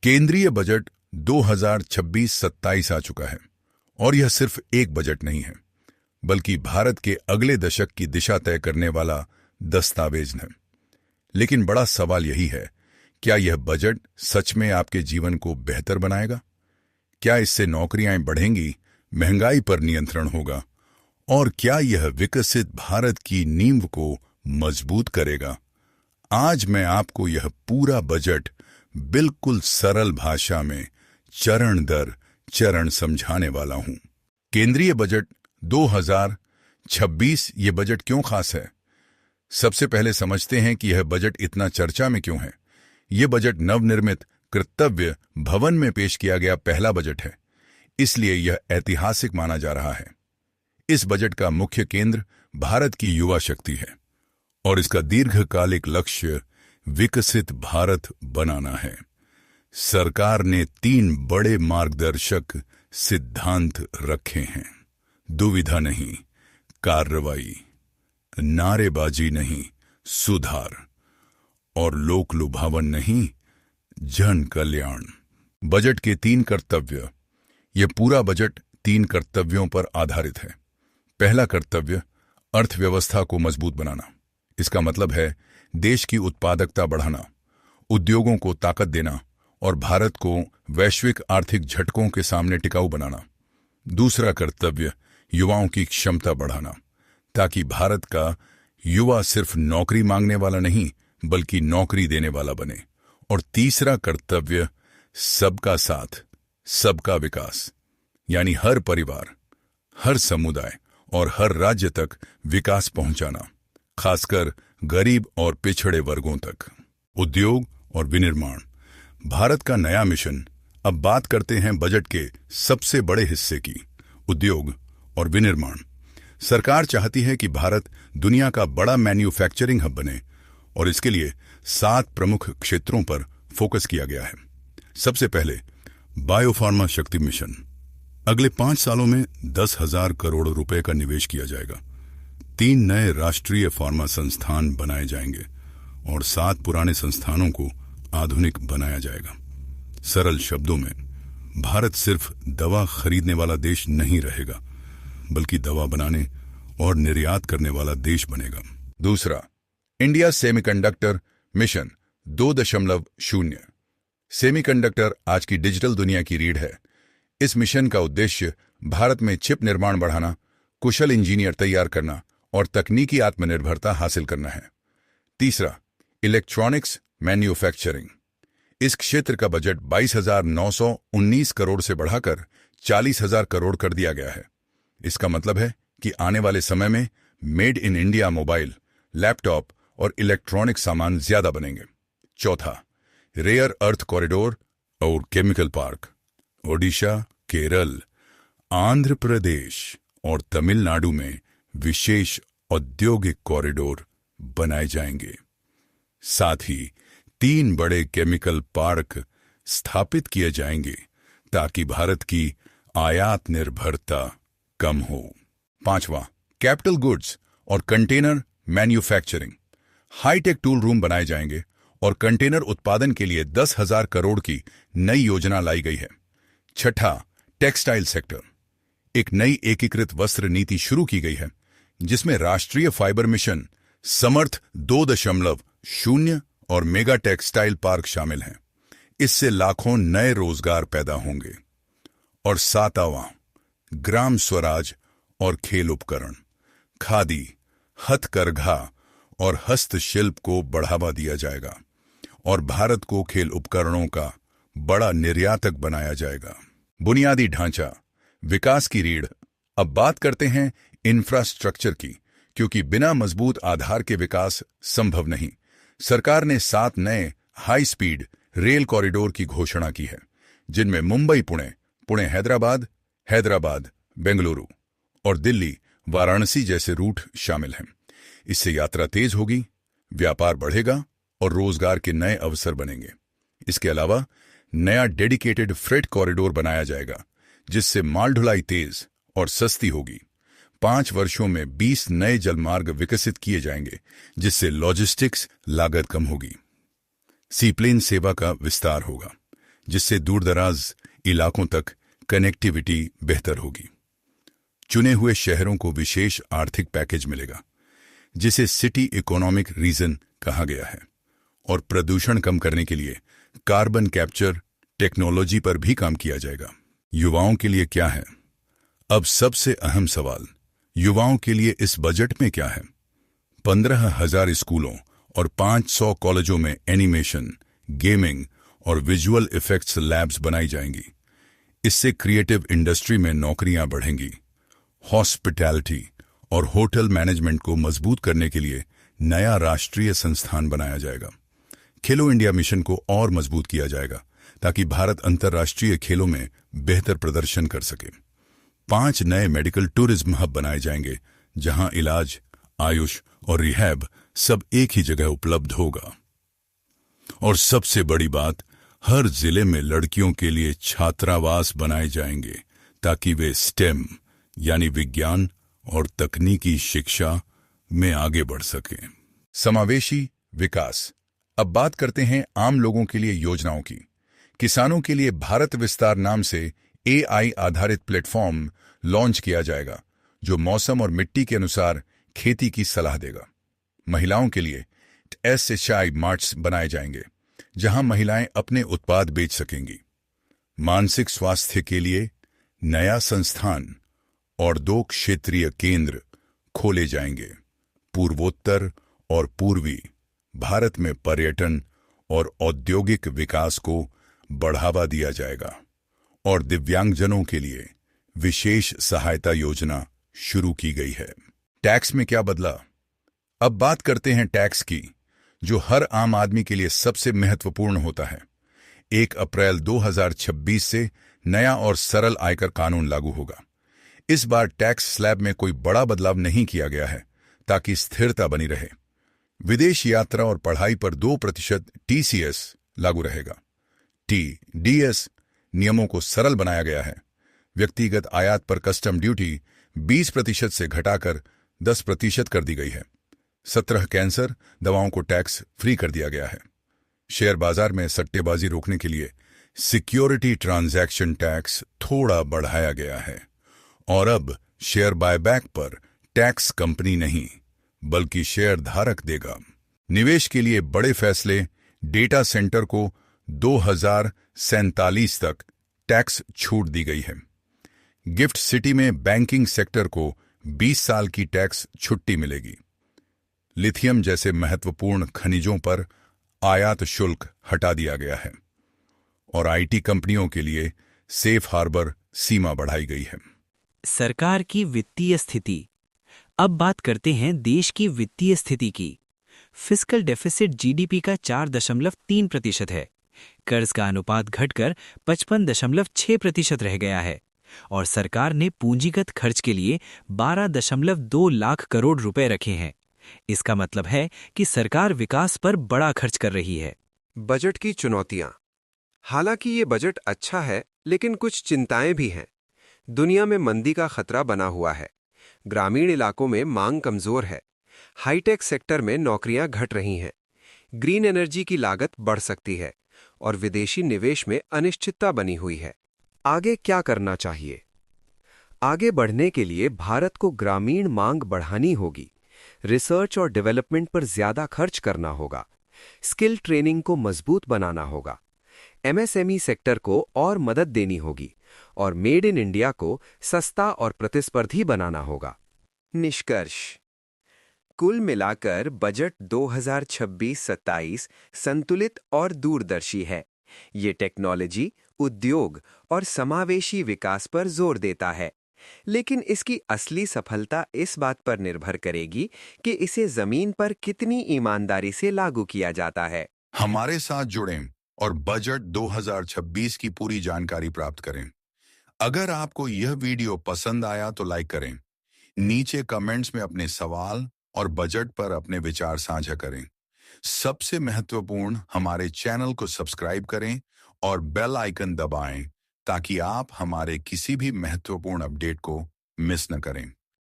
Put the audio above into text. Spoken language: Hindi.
केंद्रीय बजट 2026-27 आ चुका है और यह सिर्फ एक बजट नहीं है, बल्कि भारत के अगले दशक की दिशा तय करने वाला दस्तावेज है। लेकिन बड़ा सवाल यही है, क्या यह बजट सच में आपके जीवन को बेहतर बनाएगा? क्या इससे नौकरियां बढ़ेंगी, महंगाई पर नियंत्रण होगा और क्या यह विकसित भारत की नींव को मजबूत करेगा? आज मैं आपको यह पूरा बजट बिल्कुल सरल भाषा में चरण दर चरण समझाने वाला हूं। केंद्रीय बजट 2026 ये बजट क्यों खास है? सबसे पहले समझते हैं कि यह बजट इतना चर्चा में क्यों है। यह बजट नवनिर्मित कर्तव्य भवन में पेश किया गया पहला बजट है, इसलिए यह ऐतिहासिक माना जा रहा है। इस बजट का मुख्य केंद्र भारत की युवा शक्ति है और इसका दीर्घकालिक लक्ष्य विकसित भारत बनाना है। सरकार ने 3 बड़े मार्गदर्शक सिद्धांत रखे हैं। दुविधा नहीं, कार्रवाई, नारेबाजी नहीं, सुधार, और लोक लुभावन नहीं, जन कल्याण। बजट के 3 कर्तव्य। यह पूरा बजट 3 कर्तव्यों पर आधारित है। पहला कर्तव्य, अर्थव्यवस्था को मजबूत बनाना। इसका मतलब है देश की उत्पादकता बढ़ाना, उद्योगों को ताकत देना और भारत को वैश्विक आर्थिक झटकों के सामने टिकाऊ बनाना। दूसरा कर्तव्य, युवाओं की क्षमता बढ़ाना, ताकि भारत का युवा सिर्फ नौकरी मांगने वाला नहीं, बल्कि नौकरी देने वाला बने। और तीसरा कर्तव्य, सबका साथ, सबका विकास, यानी हर परिवार, हर समुदाय और हर राज्य तक विकास पहुंचाना, खासकर गरीब और पिछड़े वर्गों तक। उद्योग और विनिर्माण, भारत का नया मिशन। अब बात करते हैं बजट के सबसे बड़े हिस्से की, उद्योग और विनिर्माण। सरकार चाहती है कि भारत दुनिया का बड़ा मैन्युफैक्चरिंग हब बने और इसके लिए 7 प्रमुख क्षेत्रों पर फोकस किया गया है। सबसे पहले बायोफार्मा शक्ति मिशन। अगले 5 सालों में 10,000 करोड़ रुपए का निवेश किया जाएगा। 3 नए राष्ट्रीय फार्मा संस्थान बनाए जाएंगे और 7 पुराने संस्थानों को आधुनिक बनाया जाएगा। सरल शब्दों में, भारत सिर्फ दवा खरीदने वाला देश नहीं रहेगा, बल्कि दवा बनाने और निर्यात करने वाला देश बनेगा। दूसरा, इंडिया सेमीकंडक्टर मिशन 2.0। सेमीकंडक्टर आज की डिजिटल दुनिया की रीढ़ है। इस मिशन का उद्देश्य भारत में चिप निर्माण बढ़ाना, कुशल इंजीनियर तैयार करना और तकनीकी आत्मनिर्भरता हासिल करना है। तीसरा, इलेक्ट्रॉनिक्स मैन्युफैक्चरिंग। इस क्षेत्र का बजट 22,919 करोड़ से बढ़ाकर 40,000 करोड़ कर दिया गया है। इसका मतलब है कि आने वाले समय में made in India mobile, laptop और इलेक्ट्रॉनिक सामान ज्यादा बनेंगे। चौथा, रेयर अर्थ कॉरिडोर और केमिकल पार्क। ओडिशा, केरल, आंध्र प्रदेश और तमिलनाडु में विशेष औद्योगिक कॉरिडोर बनाए जाएंगे। साथ ही 3 बड़े केमिकल पार्क स्थापित किए जाएंगे ताकि भारत की आयात निर्भरता कम हो। पांचवा, कैपिटल गुड्स और container manufacturing. High tech tool room बनाए जाएंगे और कंटेनर उत्पादन के लिए 10,000 करोड़ की नई योजना लाई गई है। छठा, टेक्सटाइल सेक्टर। एक नई एकीकृत वस्त्र नीति शुरू की गई है, जिसमें राष्ट्रीय फाइबर मिशन, समर्थ 2.0 और मेगा टेक्सटाइल पार्क शामिल हैं। इससे लाखों नए रोजगार पैदा होंगे। और 7वां, ग्राम स्वराज और खेल उपकरण। खादी, हथकरघा और हस्तशिल्प को बढ़ावा दिया जाएगा और भारत को खेल उपकरणों का बड़ा निर्यातक बनाया जाएगा। बुनियादी ढांचा, विकास की रीढ़। अब बात करते हैं इंफ्रास्ट्रक्चर की, क्योंकि बिना मजबूत आधार के विकास संभव नहीं। सरकार ने 7 नए हाई स्पीड रेल कॉरिडोर की घोषणा की है, जिनमें मुंबई पुणे, पुणे हैदराबाद, हैदराबाद बेंगलुरु और दिल्ली वाराणसी जैसे रूट शामिल हैं। इससे यात्रा तेज होगी, व्यापार बढ़ेगा और रोजगार के नए अवसर बनेंगे। इसके अलावा नया डेडिकेटेड फ्रेट कॉरिडोर बनाया जाएगा, जिससे माल ढुलाई तेज और सस्ती होगी। 5 वर्षों में 20 नए जलमार्ग विकसित किए जाएंगे, जिससे लॉजिस्टिक्स लागत कम होगी। सीप्लेन सेवा का विस्तार होगा, जिससे दूरदराज इलाकों तक कनेक्टिविटी बेहतर होगी। चुने हुए शहरों को विशेष आर्थिक पैकेज मिलेगा, जिसे सिटी इकोनॉमिक रीजन कहा गया है, और प्रदूषण कम करने के लिए कार्बन कैप्चर टेक्नोलॉजी पर भी काम किया जाएगा। युवाओं के लिए क्या है? अब सबसे अहम सवाल, युवाओं के लिए इस बजट में क्या है? 15,000 स्कूलों और 500 कॉलेजों में एनिमेशन, गेमिंग और विजुअल इफेक्ट्स लैब्स बनाई जाएंगी। इससे क्रिएटिव इंडस्ट्री में नौकरियां बढ़ेंगी। हॉस्पिटैलिटी और होटल मैनेजमेंट को मजबूत करने के लिए नया राष्ट्रीय संस्थान बनाया जाएगा। खेलो इंडिया मिशन को और मजबूत किया जाएगा ताकि भारत अंतर्राष्ट्रीय खेलों में बेहतर प्रदर्शन कर सके। 5 नए मेडिकल टूरिज्म हब बनाए जाएंगे, जहां इलाज, आयुष और रिहैब सब एक ही जगह उपलब्ध होगा। और सबसे बड़ी बात, हर जिले में लड़कियों के लिए छात्रावास बनाए जाएंगे ताकि वे स्टेम यानी विज्ञान और तकनीकी शिक्षा में आगे बढ़ सकें। समावेशी विकास। अब बात करते हैं आम लोगों के लिए योजनाओं की। किसानों के लिए भारत विस्तार नाम से AI आधारित प्लेटफॉर्म लॉन्च किया जाएगा, जो मौसम और मिट्टी के अनुसार खेती की सलाह देगा। महिलाओं के लिए SHI मार्ट्स बनाए जाएंगे, जहां महिलाएं अपने उत्पाद बेच सकेंगी। मानसिक स्वास्थ्य के लिए नया संस्थान और 2 क्षेत्रीय केंद्र खोले जाएंगे। पूर्वोत्तर और पूर्वी भारत में पर्यटन और औद्योगिक विकास को बढ़ावा दिया जाएगा। और दिव्यांगजनों के लिए विशेष सहायता योजना शुरू की गई है। टैक्स में क्या बदला? अब बात करते हैं टैक्स की, जो हर आम आदमी के लिए सबसे महत्वपूर्ण होता है। 1 अप्रैल 2026 से नया और सरल आयकर कानून लागू होगा। इस बार टैक्स स्लैब में कोई बड़ा बदलाव नहीं किया गया है, ताकि स्थिरता बनी रहे। विदेश यात्रा और पढ़ाई पर 2% TCS लागू रहेगा। TDS नियमों को सरल बनाया गया है। व्यक्तिगत आयात पर कस्टम ड्यूटी 20% से घटाकर 10% कर दी गई है। 17 कैंसर दवाओं को टैक्स फ्री कर दिया गया है। शेयर बाजार में सट्टेबाजी रोकने के लिए सिक्योरिटी ट्रांजैक्शन टैक्स थोड़ा बढ़ाया गया है। और अब शेयर बायबैक पर टैक्स कंपनी नहीं, बल्कि शेयर धारक देगा। निवेश के लिए बड़े फैसले, डेटा सेंटर को 2047 तक टैक्स छूट दी गई है। गिफ्ट सिटी में बैंकिंग सेक्टर को 20 साल की टैक्स छुट्टी मिलेगी। लिथियम जैसे महत्वपूर्ण खनिजों पर आयात शुल्क हटा दिया गया है। और IT कंपनियों के लिए सेफ हार्बर सीमा बढ़ाई गई है। सरकार की वित्तीय स्थिति। अब बात करते हैं देश की वित्तीय स्थिति की। फिस्कल डेफिसिट GDP का 4.3% है। कर्ज का अनुपात घटकर 55.6% रह गया है। और सरकार ने पूंजीगत खर्च के लिए 12.2 लाख करोड़ रुपए रखे हैं। इसका मतलब है कि सरकार विकास पर बड़ा खर्च कर रही है। बजट की चुनौतियां। हालांकि ये बजट अच्छा है, लेकिन कुछ चिंताएं भी हैं। दुनिया में मंदी का खतरा बना हुआ है। ग्रामीण इलाकों में मांग कमजोर है। हाईटेक सेक्टर में नौकरियां घट रही हैं। ग्रीन एनर्जी की लागत बढ़ सकती है और विदेशी निवेश में अनिश्चितता बनी हुई है। आगे क्या करना चाहिए? आगे बढ़ने के लिए भारत को ग्रामीण मांग बढ़ानी होगी। रिसर्च और डेवलपमेंट पर ज्यादा खर्च करना होगा। स्किल ट्रेनिंग को मजबूत बनाना होगा। MSME सेक्टर को और मदद देनी होगी और मेड इन इंडिया को सस्ता और प्रतिस्पर्धी बनाना होगा। निष्कर्ष। कुल मिलाकर बजट 2026-27 संतुलित और दूरदर्शी है। ये टेक्नोलॉजी, उद्योग और समावेशी विकास पर जोर देता है, लेकिन इसकी असली सफलता इस बात पर निर्भर करेगी कि इसे जमीन पर कितनी ईमानदारी से लागू किया जाता है। हमारे साथ जुड़ें और बजट 2026 की पूरी जानकारी प्राप्त करें। अगर आपको यह वीडियो पसंद आया तो लाइक करें। नीचे कमेंट्स में अपने सवाल और बजट पर अपने विचार साझा करें। सबसे महत्वपूर्ण, हमारे चैनल को सब्सक्राइब करें और बेल आइकन दबाएं ताकि आप हमारे किसी भी महत्वपूर्ण अपडेट को मिस न करें।